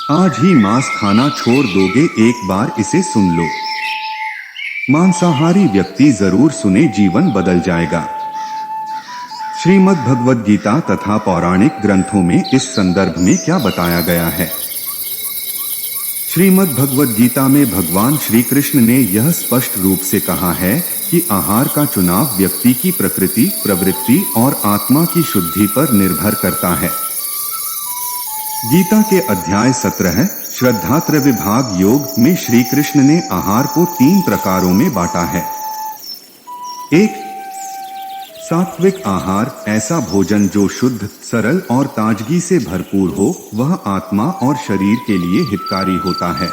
आज ही मांस खाना छोड़ दोगे, एक बार इसे सुन लो। मांसाहारी व्यक्ति जरूर सुने, जीवन बदल जाएगा। श्रीमद् भगवद गीता तथा पौराणिक ग्रंथों में इस संदर्भ में क्या बताया गया है? श्रीमद् भगवद गीता में भगवान श्री कृष्ण ने यह स्पष्ट रूप से कहा है कि आहार का चुनाव व्यक्ति की प्रकृति, प्रवृत्ति और आत्मा की शुद्धि पर निर्भर करता है। गीता के अध्याय 17 श्रद्धात्र विभाग योग में श्री कृष्ण ने आहार को 3 प्रकारों में बांटा है। 1. सात्विक आहार, ऐसा भोजन जो शुद्ध, सरल और ताजगी से भरपूर हो, वह आत्मा और शरीर के लिए हितकारी होता है।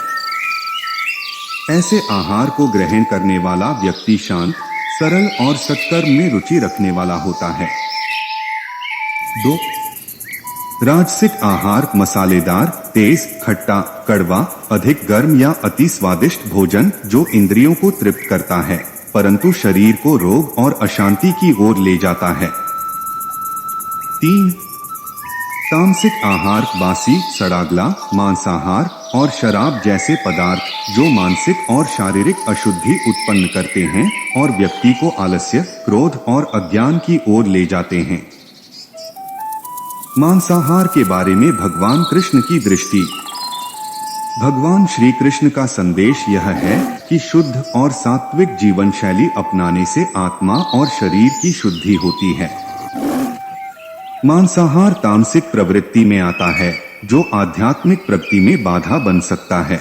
ऐसे आहार को ग्रहण करने वाला व्यक्ति शांत, सरल और सत्कर्म में रुचि रखने वाला होता है। 2. राजसिक आहार, मसालेदार, तेज, खट्टा, कड़वा, अधिक गर्म या अति स्वादिष्ट भोजन जो इंद्रियों को तृप्त करता है परंतु शरीर को रोग और अशांति की ओर ले जाता है। 3. तामसिक आहार, बासी, सड़ागला, मांसाहार और शराब जैसे पदार्थ जो मानसिक और शारीरिक अशुद्धि उत्पन्न करते हैं और व्यक्ति को आलस्य, क्रोध और अज्ञान की ओर ले जाते हैं। मांसाहार के बारे में भगवान कृष्ण की दृष्टि। भगवान श्री कृष्ण का संदेश यह है कि शुद्ध और सात्विक जीवन शैली अपनाने से आत्मा और शरीर की शुद्धि होती है। मांसाहार तामसिक प्रवृत्ति में आता है जो आध्यात्मिक प्रगति में बाधा बन सकता है।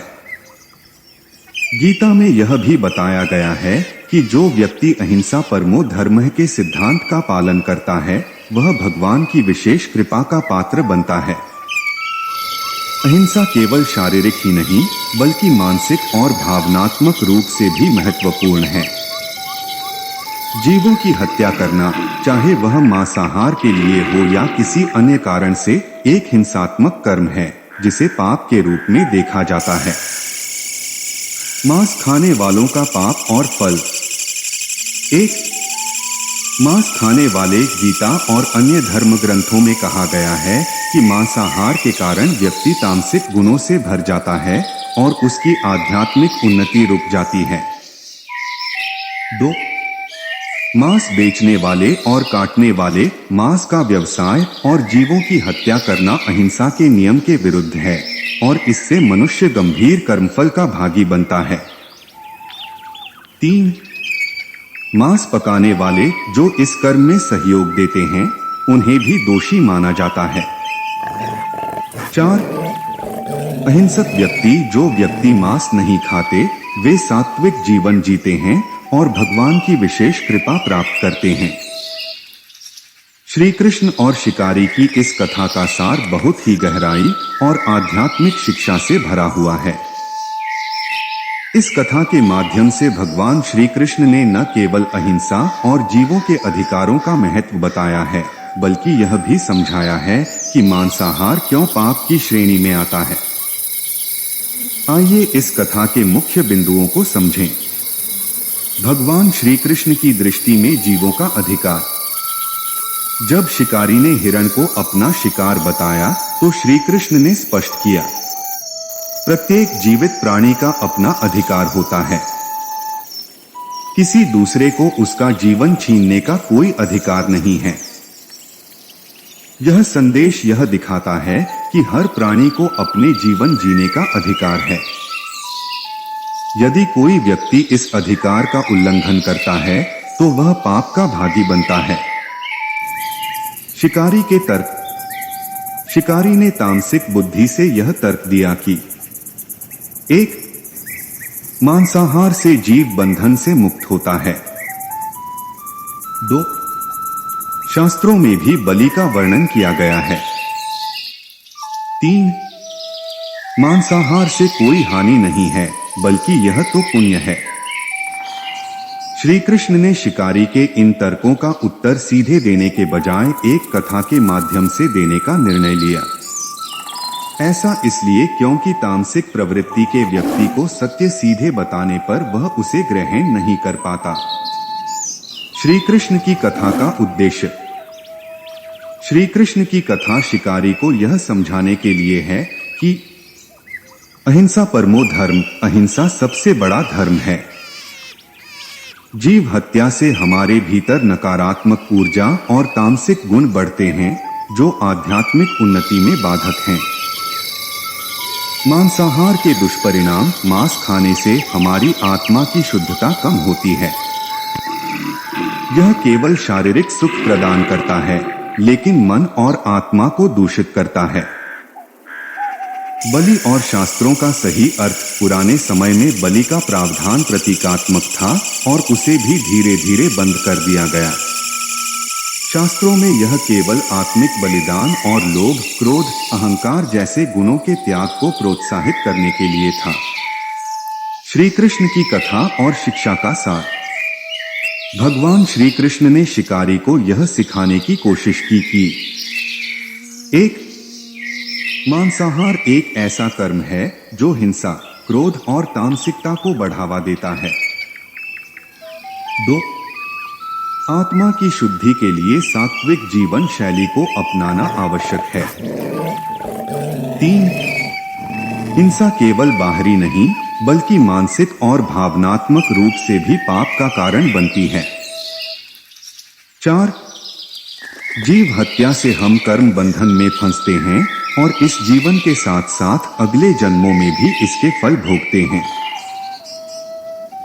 गीता में यह भी बताया गया है कि जो व्यक्ति अहिंसा परमो धर्म के सिद्धांत का पालन करता है वह भगवान की विशेष कृपा का पात्र बनता है। अहिंसा केवल शारीरिक ही नहीं बल्कि मानसिक और भावनात्मक रूप से भी महत्वपूर्ण है। जीवों की हत्या करना, चाहे वह मांसाहार के लिए हो या किसी अन्य कारण से, एक हिंसात्मक कर्म है जिसे पाप के रूप में देखा जाता है। मांस खाने वालों का पाप और फल। 1. मांस खाने वाले, गीता और अन्य धर्म ग्रंथों में कहा गया है कि मांसाहार के कारण व्यक्ति तामसिक गुणों से भर जाता है और उसकी आध्यात्मिक उन्नति रुक जाती है। 2. मांस बेचने वाले और काटने वाले, मांस का व्यवसाय और जीवों की हत्या करना अहिंसा के नियम के विरुद्ध है और इससे मनुष्य गंभीर कर्मफल का भागी बनता है। 3. मांस पकाने वाले जो इस कर्म में सहयोग देते हैं उन्हें भी दोषी माना जाता है। 4. अहिंसक व्यक्ति, जो व्यक्ति मांस नहीं खाते वे सात्विक जीवन जीते हैं और भगवान की विशेष कृपा प्राप्त करते हैं। श्री कृष्ण और शिकारी की इस कथा का सार बहुत ही गहराई और आध्यात्मिक शिक्षा से भरा हुआ है। इस कथा के माध्यम से भगवान श्री कृष्ण ने न केवल अहिंसा और जीवों के अधिकारों का महत्व बताया है बल्कि यह भी समझाया है कि मांसाहार क्यों पाप की श्रेणी में आता है। आइए इस कथा के मुख्य बिंदुओं को समझें। भगवान श्री कृष्ण की दृष्टि में जीवों का अधिकार। जब शिकारी ने हिरण को अपना शिकार बताया तो श्री कृष्ण ने स्पष्ट किया, प्रत्येक जीवित प्राणी का अपना अधिकार होता है। किसी दूसरे को उसका जीवन छीनने का कोई अधिकार नहीं है। यह संदेश यह दिखाता है कि हर प्राणी को अपने जीवन जीने का अधिकार है। यदि कोई व्यक्ति इस अधिकार का उल्लंघन करता है तो वह पाप का भागी बनता है। शिकारी के तर्क। शिकारी ने तामसिक बुद्धि से यह तर्क दिया कि 1. मांसाहार से जीव बंधन से मुक्त होता है। 2. शास्त्रों में भी बलि का वर्णन किया गया है। 3. मांसाहार से कोई हानि नहीं है बल्कि यह तो पुण्य है। श्री कृष्ण ने शिकारी के इन तर्कों का उत्तर सीधे देने के बजाय एक कथा के माध्यम से देने का निर्णय लिया। ऐसा इसलिए क्योंकि तामसिक प्रवृत्ति के व्यक्ति को सत्य सीधे बताने पर वह उसे ग्रहण नहीं कर पाता। श्री कृष्ण की कथा का उद्देश्य। श्री कृष्ण की कथा शिकारी को यह समझाने के लिए है कि अहिंसा परमो धर्म, अहिंसा सबसे बड़ा धर्म है। जीव हत्या से हमारे भीतर नकारात्मक ऊर्जा और तामसिक गुण बढ़ते हैं, जो आध्यात्मिक उन्नति में बाधक हैं। मांसाहार के दुष्परिणाम, मांस खाने से हमारी आत्मा की शुद्धता कम होती है। यह केवल शारीरिक सुख प्रदान करता है, लेकिन मन और आत्मा को दूषित करता है। बलि और शास्त्रों का सही अर्थ, पुराने समय में बलि का प्रावधान प्रतीकात्मक था और उसे भी धीरे धीरे बंद कर दिया गया। शास्त्रों में यह केवल आत्मिक बलिदान और लोभ, क्रोध, अहंकार जैसे गुणों के त्याग को प्रोत्साहित करने के लिए था। श्री कृष्ण की कथा और शिक्षा का सार। भगवान श्री कृष्ण ने शिकारी को यह सिखाने की कोशिश की कि 1. मांसाहार एक ऐसा कर्म है जो हिंसा, क्रोध और तामसिकता को बढ़ावा देता है। 2. आत्मा की शुद्धि के लिए सात्विक जीवन शैली को अपनाना आवश्यक है। 3. हिंसा केवल बाहरी नहीं, बल्कि मानसिक और भावनात्मक रूप से भी पाप का कारण बनती है। 4. जीव हत्या से हम कर्म बंधन में फंसते हैं और इस जीवन के साथ साथ अगले जन्मों में भी इसके फल भोगते हैं।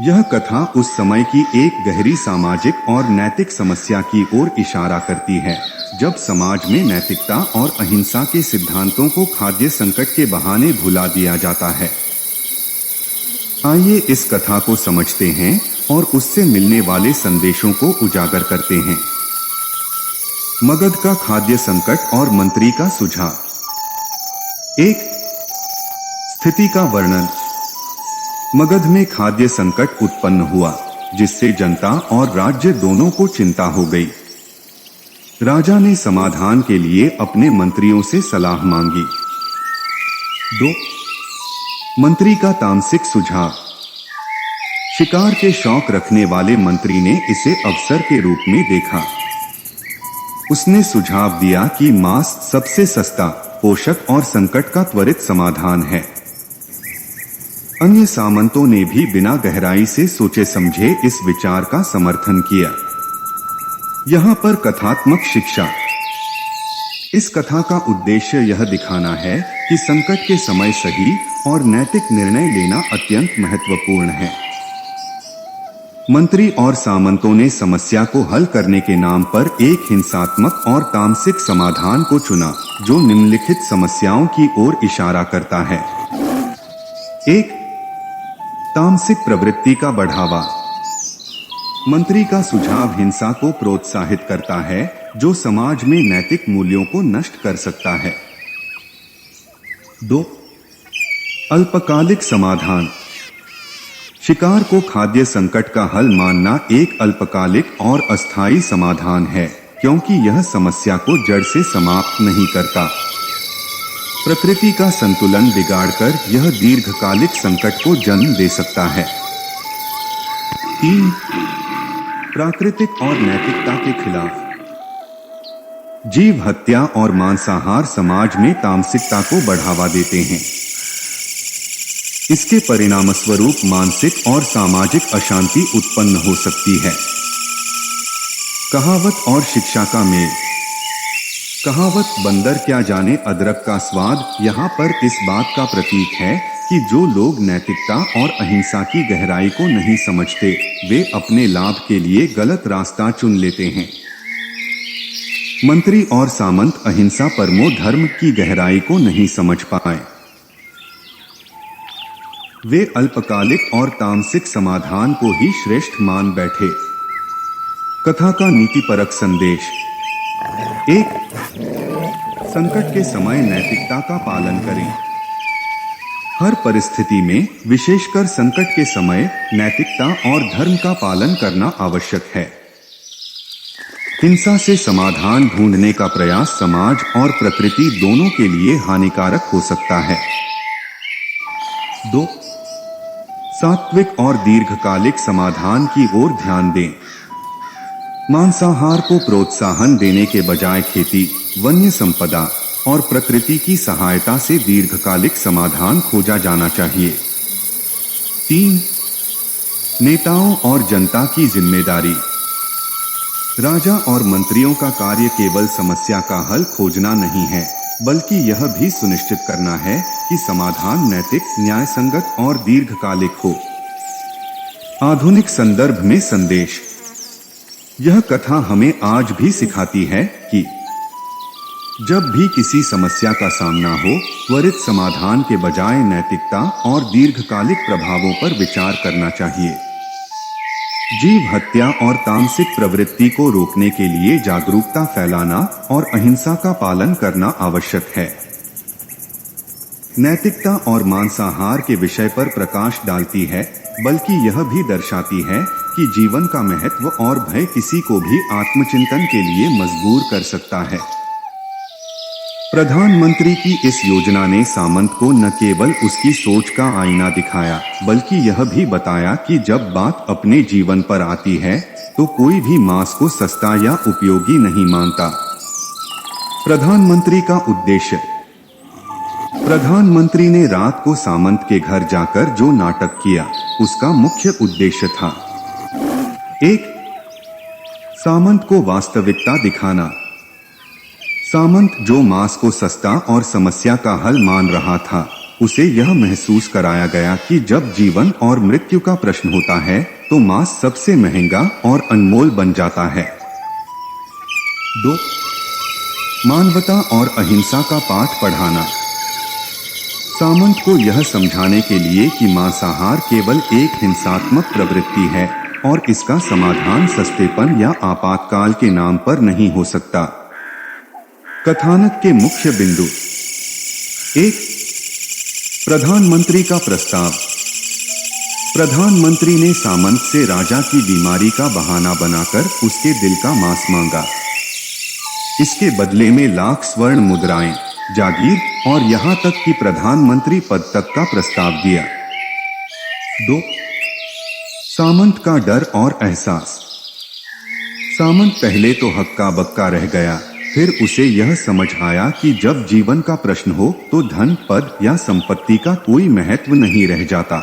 यह कथा उस समय की एक गहरी सामाजिक और नैतिक समस्या की ओर इशारा करती है, जब समाज में नैतिकता और अहिंसा के सिद्धांतों को खाद्य संकट के बहाने भुला दिया जाता है। आइए इस कथा को समझते हैं और उससे मिलने वाले संदेशों को उजागर करते हैं। मगध का खाद्य संकट और मंत्री का सुझाव। 1. स्थिति का वर्णन। मगध में खाद्य संकट उत्पन्न हुआ, जिससे जनता और राज्य दोनों को चिंता हो गई। राजा ने समाधान के लिए अपने मंत्रियों से सलाह मांगी। 2. मंत्री का तामसिक सुझाव। शिकार के शौक रखने वाले मंत्री ने इसे अवसर के रूप में देखा। उसने सुझाव दिया कि मांस सबसे सस्ता, पोषक और संकट का त्वरित समाधान है। अन्य सामंतों ने भी बिना गहराई से सोचे समझे इस विचार का समर्थन किया। यहाँ पर कथात्मक शिक्षा। इस कथा का उद्देश्य यह दिखाना है कि संकट के समय सही और नैतिक निर्णय लेना अत्यंत महत्वपूर्ण है। मंत्री और सामंतों ने समस्या को हल करने के नाम पर एक हिंसात्मक और तामसिक समाधान को चुना, जो निम्नलिखित समस्याओं की ओर इशारा करता है। 1. तामसिक प्रवृत्ति का बढ़ावा। मंत्री का सुझाव हिंसा को प्रोत्साहित करता है, जो समाज में नैतिक मूल्यों को नष्ट कर सकता है। 2. अल्पकालिक समाधान। शिकार को खाद्य संकट का हल मानना एक अल्पकालिक और अस्थायी समाधान है, क्योंकि यह समस्या को जड़ से समाप्त नहीं करता। प्रकृति का संतुलन बिगाड़कर यह दीर्घकालिक संकट को जन्म दे सकता है। 3. प्राकृतिक और नैतिकता के खिलाफ। जीव हत्या और मांसाहार समाज में तामसिकता को बढ़ावा देते हैं। इसके परिणामस्वरूप मानसिक और सामाजिक अशांति उत्पन्न हो सकती है। कहावत और शिक्षा का मेल। कहावत बंदर क्या जाने अदरक का स्वाद यहाँ पर इस बात का प्रतीक है कि जो लोग नैतिकता और अहिंसा की गहराई को नहीं समझते, वे अपने लाभ के लिए गलत रास्ता चुन लेते हैं। मंत्री और सामंत अहिंसा परमो धर्म की गहराई को नहीं समझ पाए। वे अल्पकालिक और तामसिक समाधान को ही श्रेष्ठ मान बैठे। कथा का नीतिपरक संदेश। 1. संकट के समय नैतिकता का पालन करें। हर परिस्थिति में, विशेषकर संकट के समय, नैतिकता और धर्म का पालन करना आवश्यक है। हिंसा से समाधान ढूंढने का प्रयास समाज और प्रकृति दोनों के लिए हानिकारक हो सकता है। 2. सात्विक और दीर्घकालिक समाधान की ओर ध्यान दें। मांसाहार को प्रोत्साहन देने के बजाय खेती, वन्य संपदा, और प्रकृति की सहायता से दीर्घकालिक समाधान खोजा जाना चाहिए। 3. नेताओं और जनता की जिम्मेदारी। राजा और मंत्रियों का कार्य केवल समस्या का हल खोजना नहीं है, बल्कि यह भी सुनिश्चित करना है कि समाधान नैतिक, न्यायसंगत और दीर्घकालिक हो। आधुनिक संदर्भ में संदेश। यह कथा हमें आज भी सिखाती है कि जब भी किसी समस्या का सामना हो, त्वरित समाधान के बजाय नैतिकता और दीर्घकालिक प्रभावों पर विचार करना चाहिए। जीव हत्या और तामसिक प्रवृत्ति को रोकने के लिए जागरूकता फैलाना और अहिंसा का पालन करना आवश्यक है। नैतिकता और मांसाहार के विषय पर प्रकाश डालती है, बल्कि यह भी दर्शाती है कि जीवन का महत्व और भय किसी को भी आत्मचिंतन के लिए मजबूर कर सकता है। प्रधानमंत्री की इस योजना ने सामंत को न केवल उसकी सोच का आईना दिखाया, बल्कि यह भी बताया कि जब बात अपने जीवन पर आती है तो कोई भी मांस को सस्ता या उपयोगी नहीं मानता। प्रधानमंत्री का उद्देश्य। प्रधानमंत्री ने रात को सामंत के घर जाकर जो नाटक किया, उसका मुख्य उद्देश्य था 1. सामंत को वास्तविकता दिखाना। सामंत जो मांस को सस्ता और समस्या का हल मान रहा था, उसे यह महसूस कराया गया कि जब जीवन और मृत्यु का प्रश्न होता है तो मांस सबसे महंगा और अनमोल बन जाता है। 2. मानवता और अहिंसा का पाठ पढ़ाना। सामंत को यह समझाने के लिए कि मांसाहार केवल एक हिंसात्मक प्रवृत्ति है और इसका समाधान सस्तेपन या आपातकाल के नाम पर नहीं हो सकता। कथानक के मुख्य बिंदु। 1. प्रधानमंत्री का प्रस्ताव। प्रधानमंत्री ने सामंत से राजा की बीमारी का बहाना बनाकर उसके दिल का मांस मांगा। इसके बदले में लाख स्वर्ण मुद्राएं, जागीर और यहां तक कि प्रधानमंत्री पद तक का प्रस्ताव दिया। 2. सामंत का डर और एहसास। सामंत पहले तो हक्का बक्का रह गया, फिर उसे यह समझ आया कि जब जीवन का प्रश्न हो तो धन, पद या संपत्ति का कोई महत्व नहीं रह जाता।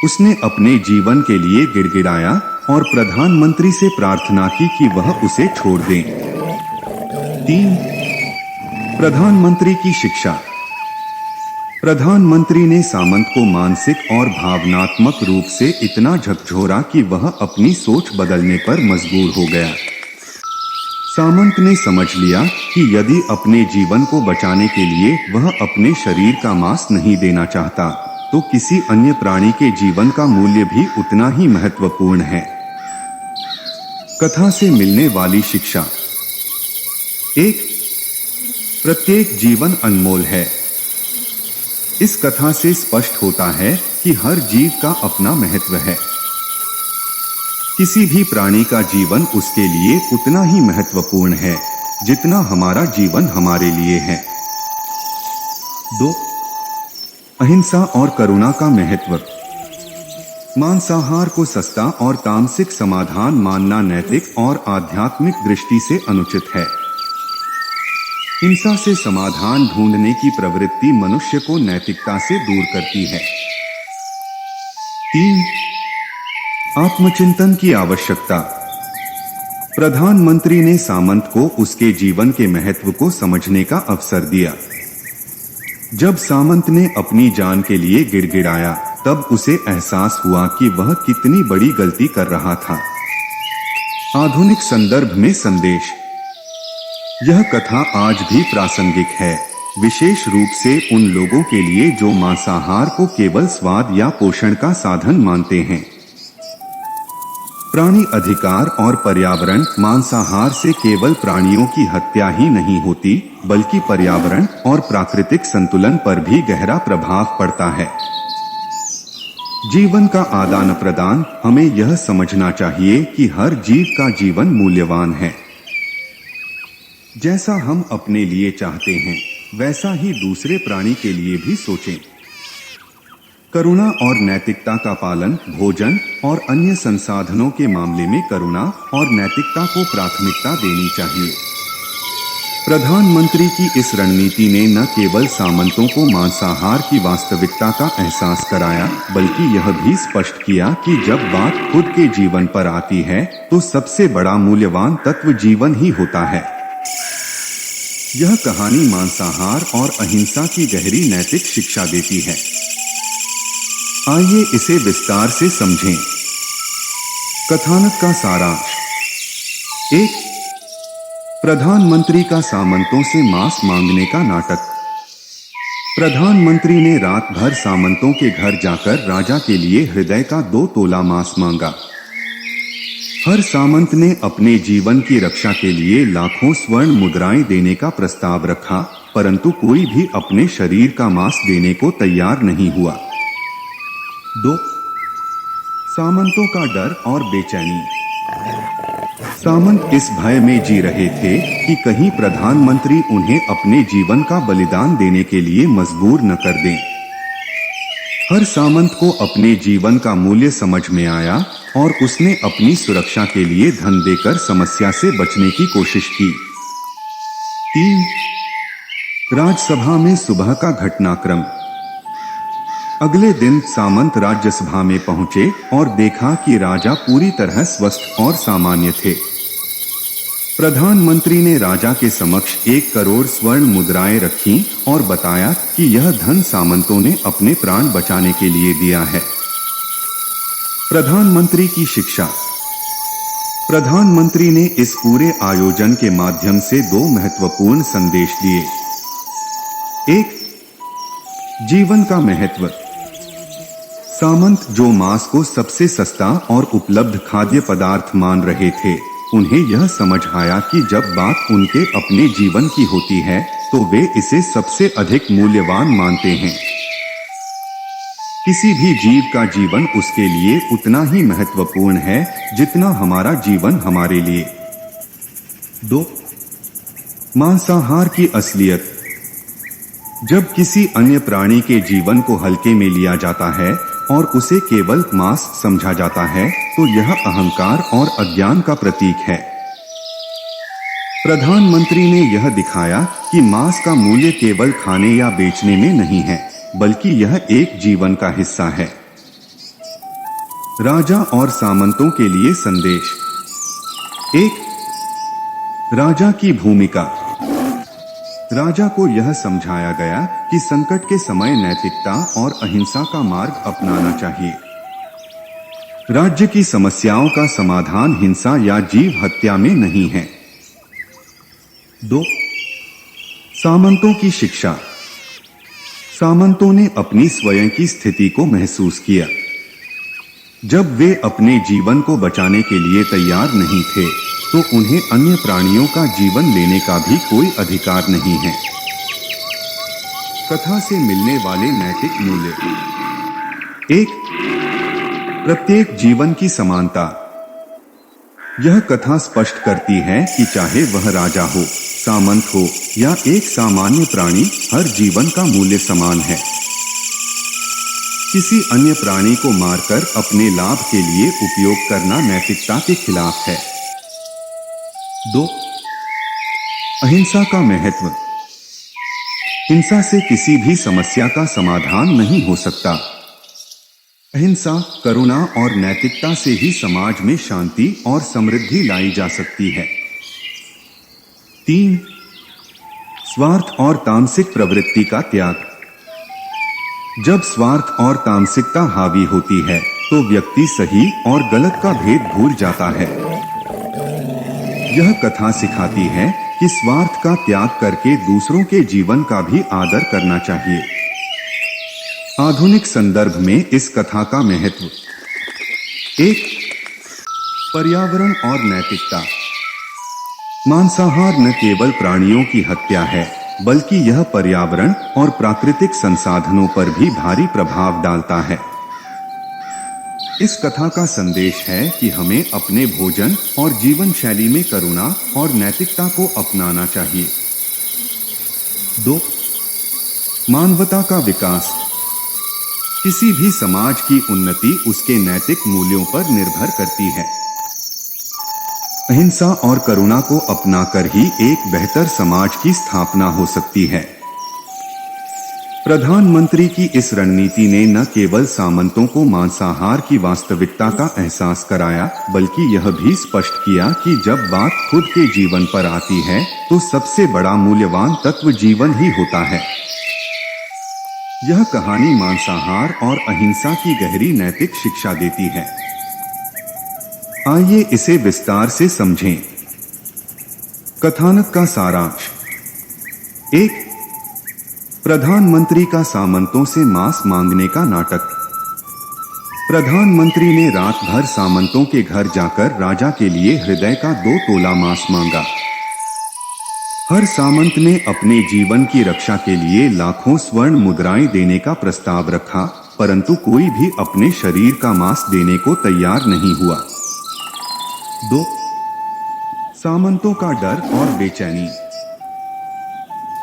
उसने अपने जीवन के लिए गिड़गिड़ाया और प्रधानमंत्री से प्रार्थना की कि वह उसे छोड़ दें। 3. प्रधानमंत्री की शिक्षा। प्रधानमंत्री ने सामंत को मानसिक और भावनात्मक रूप से इतना झकझोरा कि वह अपनी सोच बदलने पर मजबूर हो गया। सामंत ने समझ लिया कि यदि अपने जीवन को बचाने के लिए वह अपने शरीर का मांस नहीं देना चाहता, तो किसी अन्य प्राणी के जीवन का मूल्य भी उतना ही महत्वपूर्ण है। कथा से मिलने वाली शिक्षा। 1. प्रत्येक जीवन अनमोल है। इस कथा से स्पष्ट होता है कि हर जीव का अपना महत्व है। किसी भी प्राणी का जीवन उसके लिए उतना ही महत्वपूर्ण है जितना हमारा जीवन हमारे लिए है। 2. अहिंसा और करुणा का महत्व। मांसाहार को सस्ता और तामसिक समाधान मानना नैतिक और आध्यात्मिक दृष्टि से अनुचित है। हिंसा से समाधान ढूंढने की प्रवृत्ति मनुष्य को नैतिकता से दूर करती है। 3. आत्मचिंतन की आवश्यकता। प्रधानमंत्री ने सामंत को उसके जीवन के महत्व को समझने का अवसर दिया। जब सामंत ने अपनी जान के लिए गिड़गिड़ाया, तब उसे एहसास हुआ कि वह कितनी बड़ी गलती कर रहा था। आधुनिक संदर्भ में संदेश। यह कथा आज भी प्रासंगिक है, विशेष रूप से उन लोगों के लिए जो मांसाहार को केवल स्वाद या पोषण का साधन मानते हैं। प्राणी अधिकार और पर्यावरण। मांसाहार से केवल प्राणियों की हत्या ही नहीं होती, बल्कि पर्यावरण और प्राकृतिक संतुलन पर भी गहरा प्रभाव पड़ता है। जीवन का आदान प्रदान। हमें यह समझना चाहिए कि हर जीव का जीवन मूल्यवान है। जैसा हम अपने लिए चाहते हैं, वैसा ही दूसरे प्राणी के लिए भी सोचें। करुणा और नैतिकता का पालन। भोजन और अन्य संसाधनों के मामले में करुणा और नैतिकता को प्राथमिकता देनी चाहिए। प्रधानमंत्री की इस रणनीति ने न केवल सामंतों को मांसाहार की वास्तविकता का एहसास कराया, बल्कि यह भी स्पष्ट किया कि जब बात खुद के जीवन पर आती है तो सबसे बड़ा मूल्यवान तत्व जीवन ही होता है। यह कहानी मांसाहार और अहिंसा की गहरी नैतिक शिक्षा देती है। आइए इसे विस्तार से समझें। कथानक का सारांश। 1. प्रधानमंत्री का सामंतों से मांस मांगने का नाटक। प्रधानमंत्री ने रात भर सामंतों के घर जाकर राजा के लिए हृदय का 2 तोला मांस मांगा। हर सामंत ने अपने जीवन की रक्षा के लिए लाखों स्वर्ण मुद्राएं देने का प्रस्ताव रखा, परंतु कोई भी अपने शरीर का मांस देने को तैयार नहीं हुआ। 2. सामंतों का डर और बेचैनी। सामंत इस भय में जी रहे थे कि कहीं प्रधानमंत्री उन्हें अपने जीवन का बलिदान देने के लिए मजबूर न कर दें। हर सामंत को अपने जीवन का मूल्य समझ में आया और उसने अपनी सुरक्षा के लिए धन देकर समस्या से बचने की कोशिश की। 3. राज्यसभा में सुबह का घटनाक्रम। अगले दिन सामंत राज्यसभा में पहुंचे और देखा कि राजा पूरी तरह स्वस्थ और सामान्य थे। प्रधानमंत्री ने राजा के समक्ष 1 करोड़ स्वर्ण मुद्राएं रखीं और बताया कि यह धन सामंतों ने अपने प्राण बचाने के लिए दिया है। प्रधानमंत्री की शिक्षा। प्रधानमंत्री ने इस पूरे आयोजन के माध्यम से 2 महत्वपूर्ण संदेश दिए। 1. जीवन का महत्व। सामंत जो मांस को सबसे सस्ता और उपलब्ध खाद्य पदार्थ मान रहे थे, उन्हें यह समझ आया कि जब बात उनके अपने जीवन की होती है तो वे इसे सबसे अधिक मूल्यवान मानते हैं। किसी भी जीव का जीवन उसके लिए उतना ही महत्वपूर्ण है जितना हमारा जीवन हमारे लिए। 2. मांसाहार की असलियत। जब किसी अन्य प्राणी के जीवन को हल्के में लिया जाता है और उसे केवल मांस समझा जाता है तो यह अहंकार और अज्ञान का प्रतीक है। प्रधानमंत्री ने यह दिखाया कि मांस का मूल्य केवल खाने या बेचने में नहीं है, बल्कि यह एक जीवन का हिस्सा है। राजा और सामंतों के लिए संदेश। 1. राजा की भूमिका। राजा को यह समझाया गया कि संकट के समय नैतिकता और अहिंसा का मार्ग अपनाना चाहिए। राज्य की समस्याओं का समाधान हिंसा या जीव हत्या में नहीं है। 2. सामंतों की शिक्षा। सामंतों ने अपनी स्वयं की स्थिति को महसूस किया। जब वे अपने जीवन को बचाने के लिए तैयार नहीं थे तो उन्हें अन्य प्राणियों का जीवन लेने का भी कोई अधिकार नहीं है। कथा से मिलने वाले नैतिक मूल्य। 1. प्रत्येक जीवन की समानता। यह कथा स्पष्ट करती है कि चाहे वह राजा हो, सामंत हो या एक सामान्य प्राणी, हर जीवन का मूल्य समान है। किसी अन्य प्राणी को मारकर अपने लाभ के लिए उपयोग करना नैतिकता के खिलाफ है। 2. अहिंसा का महत्व। हिंसा से किसी भी समस्या का समाधान नहीं हो सकता। अहिंसा, करुणा और नैतिकता से ही समाज में शांति और समृद्धि लाई जा सकती है। 3. स्वार्थ और तामसिक प्रवृत्ति का त्याग। जब स्वार्थ और तामसिकता हावी होती है तो व्यक्ति सही और गलत का भेद भूल जाता है। यह कथा सिखाती है कि स्वार्थ का त्याग करके दूसरों के जीवन का भी आदर करना चाहिए। आधुनिक संदर्भ में इस कथा का महत्व। 1. पर्यावरण और नैतिकता। मांसाहार न केवल प्राणियों की हत्या है, बल्कि यह पर्यावरण और प्राकृतिक संसाधनों पर भी भारी प्रभाव डालता है। इस कथा का संदेश है कि हमें अपने भोजन और जीवन शैली में करुणा और नैतिकता को अपनाना चाहिए। 2. मानवता का विकास। किसी भी समाज की उन्नति उसके नैतिक मूल्यों पर निर्भर करती है। अहिंसा और करुणा को अपनाकर ही एक बेहतर समाज की स्थापना हो सकती है। प्रधानमंत्री की इस रणनीति ने न केवल सामंतों को मांसाहार की वास्तविकता का एहसास कराया, बल्कि यह भी स्पष्ट किया कि जब बात खुद के जीवन पर आती है तो सबसे बड़ा मूल्यवान तत्व जीवन ही होता है। यह कहानी मांसाहार और अहिंसा की गहरी नैतिक शिक्षा देती है। आइए इसे विस्तार से समझें। कथानक का सारांश। 1. प्रधानमंत्री का सामंतों से मांस मांगने का नाटक। प्रधानमंत्री ने रात भर सामंतों के घर जाकर राजा के लिए हृदय का 2 तोला मांस मांगा। हर सामंत ने अपने जीवन की रक्षा के लिए लाखों स्वर्ण मुद्राएं देने का प्रस्ताव रखा, परंतु कोई भी अपने शरीर का मांस देने को तैयार नहीं हुआ। 2. सामंतों का डर और बेचैनी।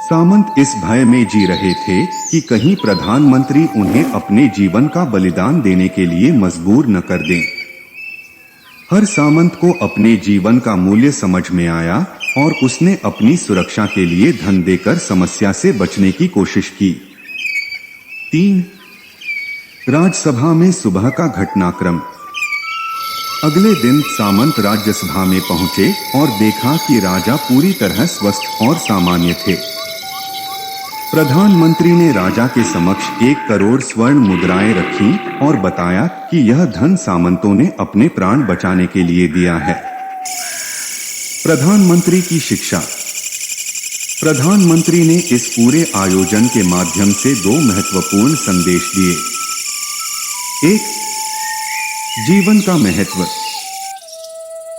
सामंत इस भय में जी रहे थे कि कहीं प्रधानमंत्री उन्हें अपने जीवन का बलिदान देने के लिए मजबूर न कर दें। हर सामंत को अपने जीवन का मूल्य समझ में आया और उसने अपनी सुरक्षा के लिए धन देकर समस्या से बचने की कोशिश की। 3. राज्यसभा में सुबह का घटनाक्रम। अगले दिन सामंत राज्यसभा में पहुंचे और देखा कि राजा पूरी तरह स्वस्थ और सामान्य थे। प्रधानमंत्री ने राजा के समक्ष 1 करोड़ स्वर्ण मुद्राएं रखी और बताया कि यह धन सामंतों ने अपने प्राण बचाने के लिए दिया है। प्रधानमंत्री की शिक्षा। प्रधानमंत्री ने इस पूरे आयोजन के माध्यम से 2 महत्वपूर्ण संदेश दिए। 1. जीवन का महत्व।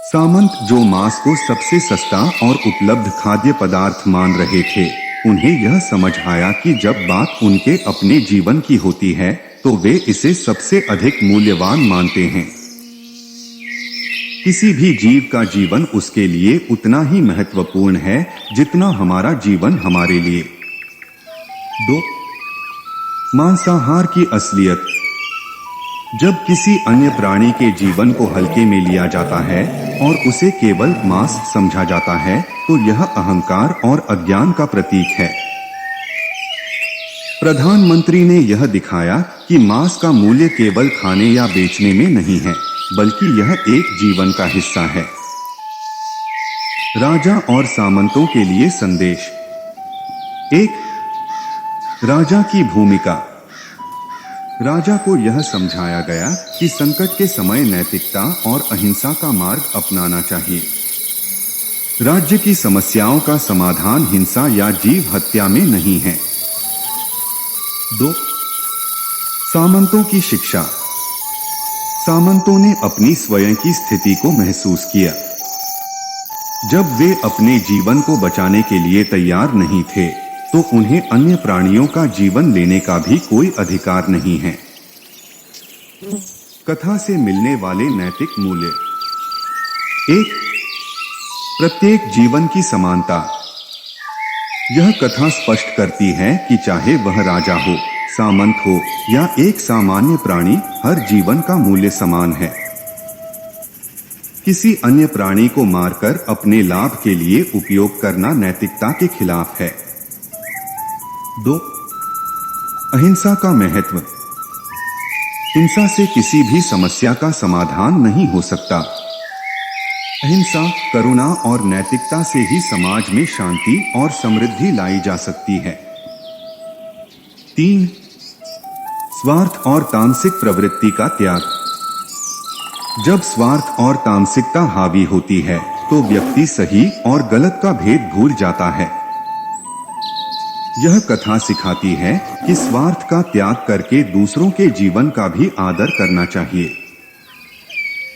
सामंत जो मांस को सबसे सस्ता और उपलब्ध खाद्य पदार्थ मान रहे थे, उन्हें यह समझ आया कि जब बात उनके अपने जीवन की होती है तो वे इसे सबसे अधिक मूल्यवान मानते हैं। किसी भी जीव का जीवन उसके लिए उतना ही महत्वपूर्ण है जितना हमारा जीवन हमारे लिए। 2. मांसाहार की असलियत। जब किसी अन्य प्राणी के जीवन को हल्के में लिया जाता है और उसे केवल मांस समझा जाता है तो यह अहंकार और अज्ञान का प्रतीक है। प्रधानमंत्री ने यह दिखाया कि मांस का मूल्य केवल खाने या बेचने में नहीं है, बल्कि यह एक जीवन का हिस्सा है। राजा और सामंतों के लिए संदेश। 1. राजा की भूमिका। राजा को यह समझाया गया कि संकट के समय नैतिकता और अहिंसा का मार्ग अपनाना चाहिए। राज्य की समस्याओं का समाधान हिंसा या जीव हत्या में नहीं है। 2. सामंतों की शिक्षा। सामंतों ने अपनी स्वयं की स्थिति को महसूस किया। जब वे अपने जीवन को बचाने के लिए तैयार नहीं थे तो उन्हें अन्य प्राणियों का जीवन लेने का भी कोई अधिकार नहीं है। कथा से मिलने वाले नैतिक मूल्य। 1. प्रत्येक जीवन की समानता। यह कथा स्पष्ट करती है कि चाहे वह राजा हो, सामंत हो या एक सामान्य प्राणी, हर जीवन का मूल्य समान है। किसी अन्य प्राणी को मारकर अपने लाभ के लिए उपयोग करना नैतिकता के खिलाफ है। 2. अहिंसा का महत्व। हिंसा से किसी भी समस्या का समाधान नहीं हो सकता। अहिंसा, करुणा और नैतिकता से ही समाज में शांति और समृद्धि लाई जा सकती है। 3. स्वार्थ और तामसिक प्रवृत्ति का त्याग। जब स्वार्थ और तामसिकता हावी होती है तो व्यक्ति सही और गलत का भेद भूल जाता है। यह कथा सिखाती है कि स्वार्थ का त्याग करके दूसरों के जीवन का भी आदर करना चाहिए।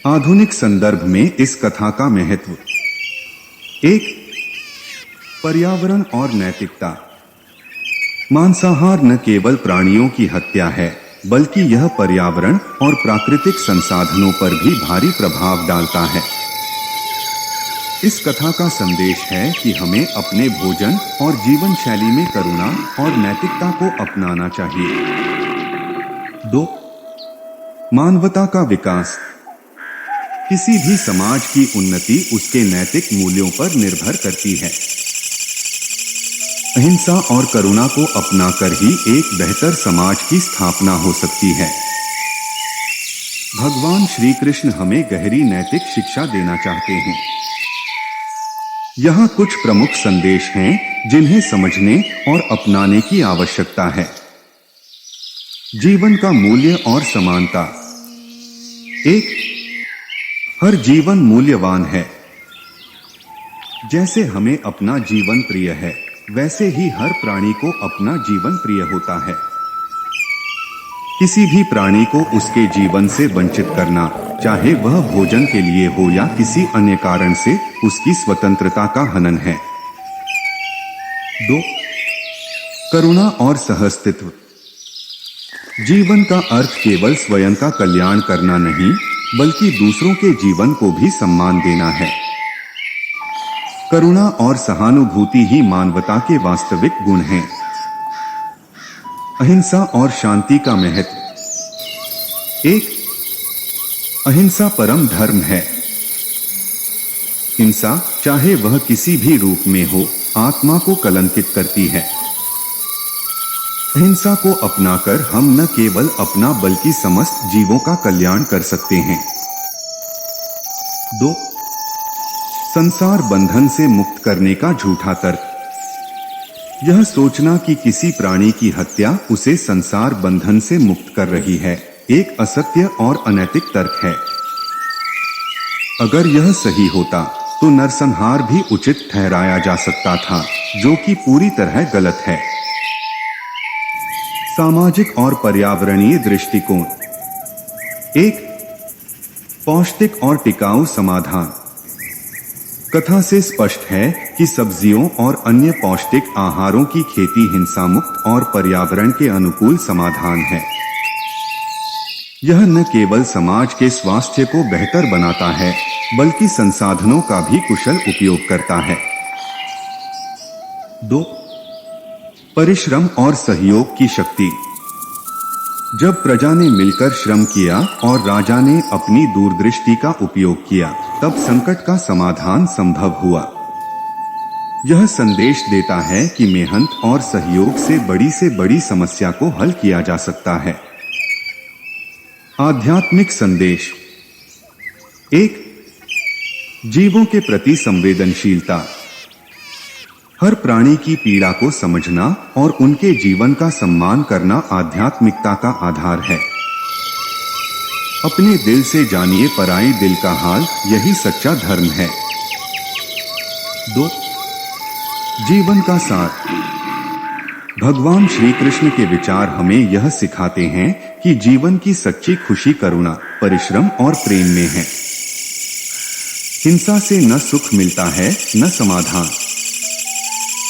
आधुनिक संदर्भ में इस कथा का महत्व। 1. पर्यावरण और नैतिकता। मांसाहार न केवल प्राणियों की हत्या है, बल्कि यह पर्यावरण और प्राकृतिक संसाधनों पर भी भारी प्रभाव डालता है। इस कथा का संदेश है कि हमें अपने भोजन और जीवन शैली में करुणा और नैतिकता को अपनाना चाहिए। 2. मानवता का विकास। किसी भी समाज की उन्नति उसके नैतिक मूल्यों पर निर्भर करती है। अहिंसा और करुणा को अपनाकर ही एक बेहतर समाज की स्थापना हो सकती है। भगवान श्री कृष्ण हमें गहरी नैतिक शिक्षा देना चाहते हैं। यहाँ कुछ प्रमुख संदेश हैं जिन्हें समझने और अपनाने की आवश्यकता है। जीवन का मूल्य और समानता। 1. हर जीवन मूल्यवान है। जैसे हमें अपना जीवन प्रिय है, वैसे ही हर प्राणी को अपना जीवन प्रिय होता है। किसी भी प्राणी को उसके जीवन से वंचित करना, चाहे वह भोजन के लिए हो या किसी अन्य कारण से, उसकी स्वतंत्रता का हनन है। 2. करुणा और सहअस्तित्व। जीवन का अर्थ केवल स्वयं का कल्याण करना नहीं, बल्कि दूसरों के जीवन को भी सम्मान देना है। करुणा और सहानुभूति ही मानवता के वास्तविक गुण हैं। अहिंसा और शांति का महत्व। 1. अहिंसा परम धर्म है। हिंसा, चाहे वह किसी भी रूप में हो, आत्मा को कलंकित करती है। अहिंसा को अपनाकर हम न केवल अपना बल्कि समस्त जीवों का कल्याण कर सकते हैं। 2. संसार बंधन से मुक्त करने का झूठा तर्क। यह सोचना कि किसी प्राणी की हत्या उसे संसार बंधन से मुक्त कर रही है, एक असत्य और अनैतिक तर्क है। अगर यह सही होता तो नरसंहार भी उचित ठहराया जा सकता था, जो कि पूरी तरह गलत है। सामाजिक और पर्यावरणीय दृष्टिकोण। 1. पौष्टिक और टिकाऊ समाधान। कथा से स्पष्ट है कि सब्जियों और अन्य पौष्टिक आहारों की खेती हिंसा मुक्त और पर्यावरण के अनुकूल समाधान है। यह न केवल समाज के स्वास्थ्य को बेहतर बनाता है, बल्कि संसाधनों का भी कुशल उपयोग करता है। 2. परिश्रम और सहयोग की शक्ति। जब प्रजा ने मिलकर श्रम किया और राजा ने अपनी दूरदृष्टि का उपयोग किया, तब संकट का समाधान संभव हुआ। यह संदेश देता है कि मेहनत और सहयोग से बड़ी समस्या को हल किया जा सकता है। आध्यात्मिक संदेश। 1. जीवों के प्रति संवेदनशीलता। हर प्राणी की पीड़ा को समझना और उनके जीवन का सम्मान करना आध्यात्मिकता का आधार है। अपने दिल से जानिए पराई दिल का हाल, यही सच्चा धर्म है। 2. जीवन का सार। भगवान श्री कृष्ण के विचार हमें यह सिखाते हैं कि जीवन की सच्ची खुशी करुणा, परिश्रम और प्रेम में है। हिंसा से न सुख मिलता है, न समाधान।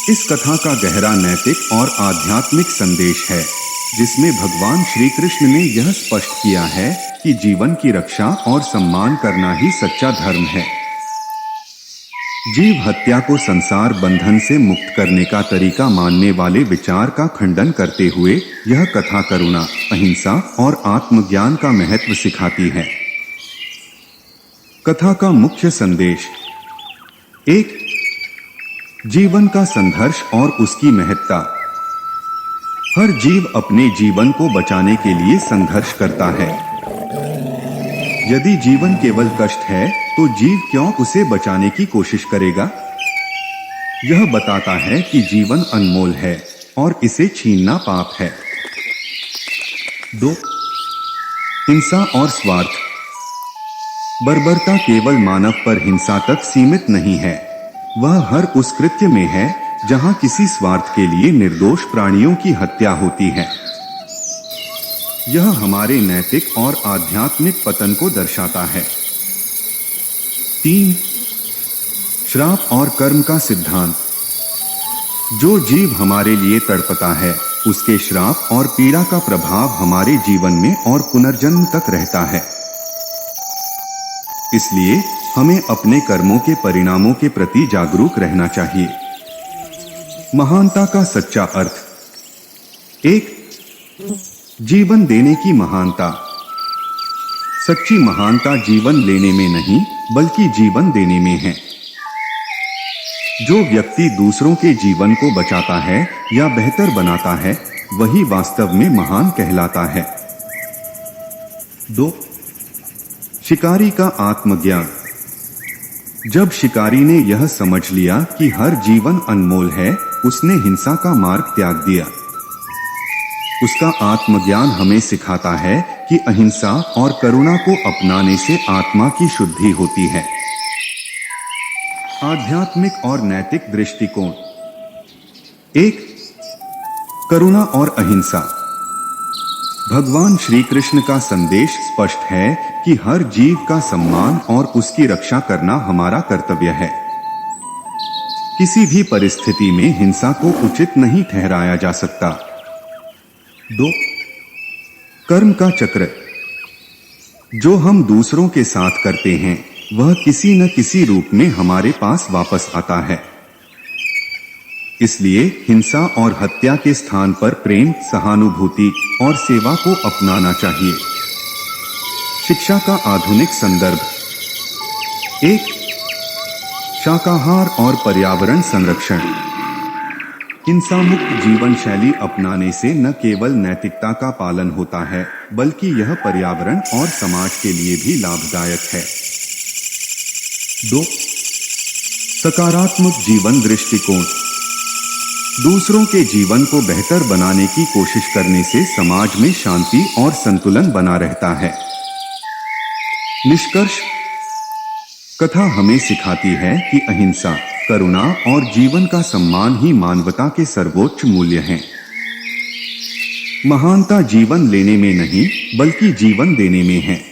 इस कथा का गहरा नैतिक और आध्यात्मिक संदेश है, जिसमें भगवान श्री कृष्ण ने यह स्पष्ट किया है कि जीवन की रक्षा और सम्मान करना ही सच्चा धर्म है। जीव हत्या को संसार बंधन से मुक्त करने का तरीका मानने वाले विचार का खंडन करते हुए यह कथा करुणा, अहिंसा और आत्मज्ञान का महत्व सिखाती है। कथा का मुख्य संदेश। 1. जीवन का संघर्ष और उसकी महत्ता। हर जीव अपने जीवन को बचाने के लिए संघर्ष करता है। यदि जीवन केवल कष्ट है, तो जीव क्यों उसे बचाने की कोशिश करेगा? यह बताता है कि जीवन अनमोल है और इसे छीनना पाप है। 2. हिंसा और स्वार्थ। बर्बरता केवल मानव पर हिंसा तक सीमित नहीं है, वह हर उस कृत्य में है जहां किसी स्वार्थ के लिए निर्दोष प्राणियों की हत्या होती है। यह हमारे नैतिक और आध्यात्मिक पतन को दर्शाता है। 3. श्राप और कर्म का सिद्धांत। जो जीव हमारे लिए तड़पता है, उसके श्राप और पीड़ा का प्रभाव हमारे जीवन में और पुनर्जन्म तक रहता है। इसलिए हमें अपने कर्मों के परिणामों के प्रति जागरूक रहना चाहिए। महानता का सच्चा अर्थ। 1. जीवन देने की महानता। सच्ची महानता जीवन लेने में नहीं बल्कि जीवन देने में है। जो व्यक्ति दूसरों के जीवन को बचाता है या बेहतर बनाता है वही वास्तव में महान कहलाता है। 2. शिकारी का आत्मज्ञान। जब शिकारी ने यह समझ लिया कि हर जीवन अनमोल है, उसने हिंसा का मार्ग त्याग दिया। उसका आत्मज्ञान हमें सिखाता है कि अहिंसा और करुणा को अपनाने से आत्मा की शुद्धि होती है। आध्यात्मिक और नैतिक दृष्टिकोण। 1. करुणा और अहिंसा। भगवान श्री कृष्ण का संदेश स्पष्ट है कि हर जीव का सम्मान और उसकी रक्षा करना हमारा कर्तव्य है। किसी भी परिस्थिति में हिंसा को उचित नहीं ठहराया जा सकता। 2. कर्म का चक्र। जो हम दूसरों के साथ करते हैं वह किसी न किसी रूप में हमारे पास वापस आता है। इसलिए हिंसा और हत्या के स्थान पर प्रेम, सहानुभूति और सेवा को अपनाना चाहिए। शिक्षा का आधुनिक संदर्भ। 1. शाकाहार और पर्यावरण संरक्षण। हिंसा मुक्त जीवन शैली अपनाने से न केवल नैतिकता का पालन होता है बल्कि यह पर्यावरण और समाज के लिए भी लाभदायक है। 2. सकारात्मक जीवन दृष्टिकोण। दूसरों के जीवन को बेहतर बनाने की कोशिश करने से समाज में शांति और संतुलन बना रहता है। निष्कर्ष। कथा हमें सिखाती है कि अहिंसा, करुणा और जीवन का सम्मान ही मानवता के सर्वोच्च मूल्य हैं। महानता जीवन लेने में नहीं बल्कि जीवन देने में है।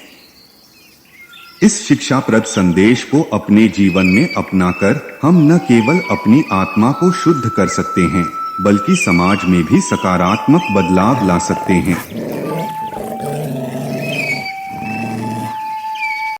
इस शिक्षाप्रद संदेश को अपने जीवन में अपनाकर हम न केवल अपनी आत्मा को शुद्ध कर सकते हैं बल्कि समाज में भी सकारात्मक बदलाव ला सकते हैं।